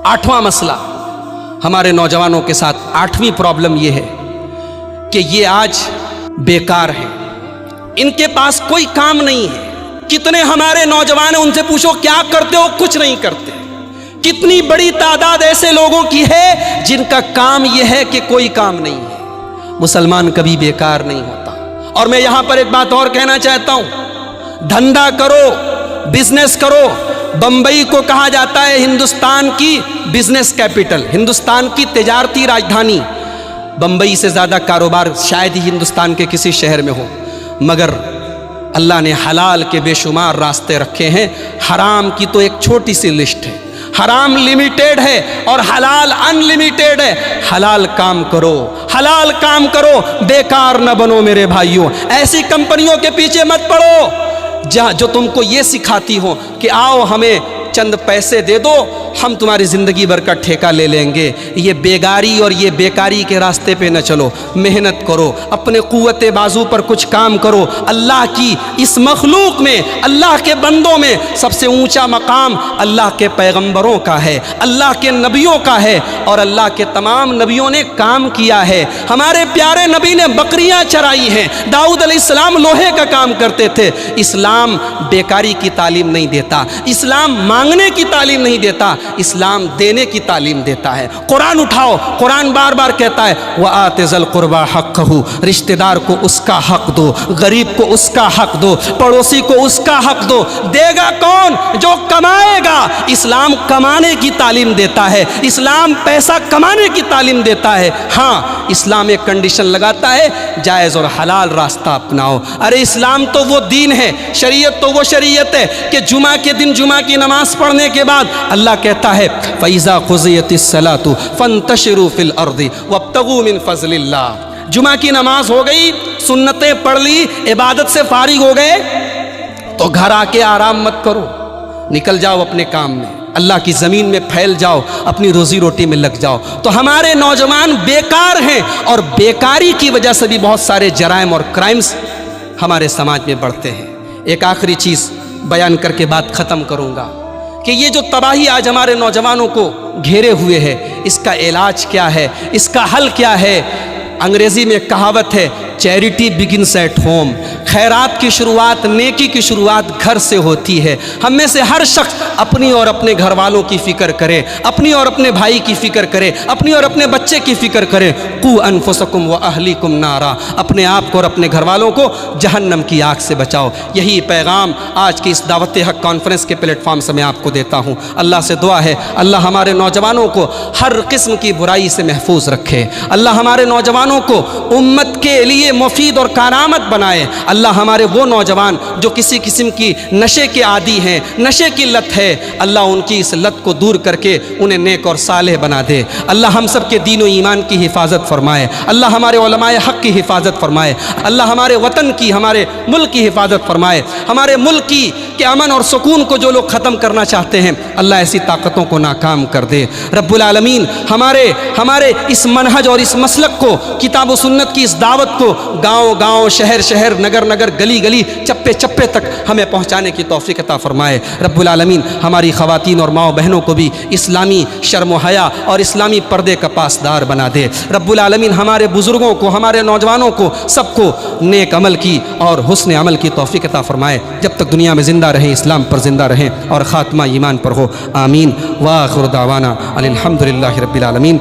آٹھواں مسئلہ ہمارے نوجوانوں کے ساتھ، آٹھویں پرابلم یہ ہے کہ یہ آج بیکار ہیں، ان کے پاس کوئی کام نہیں ہے۔ کتنے ہمارے نوجوان ہیں، ان سے پوچھو کیا کرتے ہو؟ کچھ نہیں کرتے۔ کتنی بڑی تعداد ایسے لوگوں کی ہے جن کا کام یہ ہے کہ کوئی کام نہیں ہے۔ مسلمان کبھی بیکار نہیں ہوتا۔ اور میں یہاں پر ایک بات اور کہنا چاہتا ہوں، دھندا کرو، بزنس کرو۔ بمبئی کو کہا جاتا ہے ہندوستان کی بزنس کیپٹل، ہندوستان کی تجارتی راجدھانی۔ بمبئی سے زیادہ کاروبار شاید ہی ہندوستان کے کسی شہر میں ہو، مگر اللہ نے حلال کے بے شمار راستے رکھے ہیں، حرام کی تو ایک چھوٹی سی لسٹ ہے۔ حرام لمیٹیڈ ہے اور حلال ان لمیٹیڈ ہے۔ حلال کام کرو، حلال کام کرو، بیکار نہ بنو میرے بھائیوں۔ ایسی کمپنیوں کے پیچھے مت پڑو جو تم کو یہ سکھاتی ہو کہ آؤ ہمیں چند پیسے دے دو، ہم تمہاری زندگی بھر کا ٹھیکہ لے لیں گے۔ یہ بیگاری اور یہ بیکاری کے راستے پہ نہ چلو، محنت کرو، اپنے قوت بازو پر کچھ کام کرو۔ اللہ کی اس مخلوق میں، اللہ کے بندوں میں سب سے اونچا مقام اللہ کے پیغمبروں کا ہے، اللہ کے نبیوں کا ہے، اور اللہ کے تمام نبیوں نے کام کیا ہے۔ ہمارے پیارے نبی نے بکریاں چرائی ہیں، داؤد علیہ السلام لوہے کا کام کرتے تھے۔ اسلام بیکاری کی تعلیم نہیں دیتا، اسلام مانگنے کی تعلیم نہیں دیتا، اسلام دینے کی تعلیم دیتا ہے۔ قرآن اٹھاؤ، قرآن بار بار کہتا ہے وَآتِ ذَا الْقُرْبَى حَقَّهُ، رشتہ دار کو اس کا حق دو، غریب کو اس کا حق دو، پڑوسی کو اس کا حق دو۔ دے گا کون؟ جو کمائے گا۔ اسلام کمانے کی تعلیم دیتا ہے، اسلام پیسہ کمانے کی تعلیم دیتا ہے۔ ہاں، اسلام ایک کنڈیشن لگاتا ہے، جائز اور حلال راستہ اپناؤ۔ ارے اسلام تو وہ دین ہے، شریعت تو وہ شریعت ہے کہ جمعہ کے دن جمعہ کی نماز پڑھنے کے بعد اللہ کہتا ہے فَإِذَا قُضِيَتِ الصَّلَاةُ فَانْتَشِرُوا فِي الْأَرْضِ وَابْتَغُوا مِنْ فَضْلِ اللَّهِ۔ جمعہ کی نماز ہو گئی، سنتیں پڑھ لی، عبادت سے فارغ ہو گئے تو گھر آ کے آرام مت کرو، نکل جاؤ اپنے کام میں، اللہ کی زمین میں پھیل جاؤ، اپنی روزی روٹی میں لگ جاؤ۔ تو ہمارے نوجوان بیکار ہیں، اور بیکاری کی وجہ سے بھی بہت سارے جرائم اور کرائمز ہمارے سماج میں بڑھتے ہیں۔ ایک آخری چیز بیان کر کے بات ختم کروں گا کہ یہ جو تباہی آج ہمارے نوجوانوں کو گھیرے ہوئے ہے، اس کا علاج کیا ہے، اس کا حل کیا ہے؟ انگریزی میں ایک کہاوت ہے چیریٹی بگنس ایٹ ہوم، خیرات کی شروعات، نیکی کی شروعات گھر سے ہوتی ہے۔ ہم میں سے ہر شخص اپنی اور اپنے گھر والوں کی فکر کرے، اپنی اور اپنے بھائی کی فکر کرے، اپنی اور اپنے بچے کی فکر کرے۔ قُوا أَنفُسَكُمْ وَأَهْلِيكُمْ نَارًا، اپنے آپ کو اور اپنے گھر والوں کو جہنم کی آگ سے بچاؤ۔ یہی پیغام آج کی اس دعوت حق کانفرنس کے پلیٹ فارم سے میں آپ کو دیتا ہوں۔ اللہ سے دعا ہے اللہ ہمارے نوجوانوں کو ہر قسم کی برائی سے محفوظ رکھے، اللہ ہمارے نوجوانوں کو امت کے لیے مفید اور کارآمد بنائے۔ اللہ ہمارے وہ نوجوان جو کسی قسم کی نشے کے عادی ہیں، نشے کی لت ہے، اللہ ان کی اس لت کو دور کر کے انہیں نیک اور صالح بنا دے۔ اللہ ہم سب کے دین و ایمان کی حفاظت فرمائے، اللہ ہمارے علماء حق کی حفاظت فرمائے، اللہ ہمارے وطن کی، ہمارے ملک کی حفاظت فرمائے۔ ہمارے ملک کی کہ امن اور سکون کو جو لوگ ختم کرنا چاہتے ہیں، اللہ ایسی طاقتوں کو ناکام کر دے۔ رب العالمین ہمارے اس منہج اور اس مسلک کو، کتاب و سنت کی اس دعوت کو گاؤں گاؤں، شہر شہر، نگر نگر، گلی گلی، چپے چپے تک ہمیں پہنچانے کی توفیق عطا فرمائے۔ رب العالمین ہماری خواتین اور ماؤں بہنوں کو بھی اسلامی شرم و حیا اور اسلامی پردے کا پاسدار بنا دے۔ رب العالمین ہمارے بزرگوں کو، ہمارے نوجوانوں کو، سب کو نیک عمل کی اور حسن عمل کی توفیق عطا فرمائے۔ جب تک دنیا میں زندہ رہیں، اسلام پر زندہ رہیں اور خاتمہ ایمان پر ہو۔ آمین۔ وآخر دعوانا ان الحمد للہ رب العالمین۔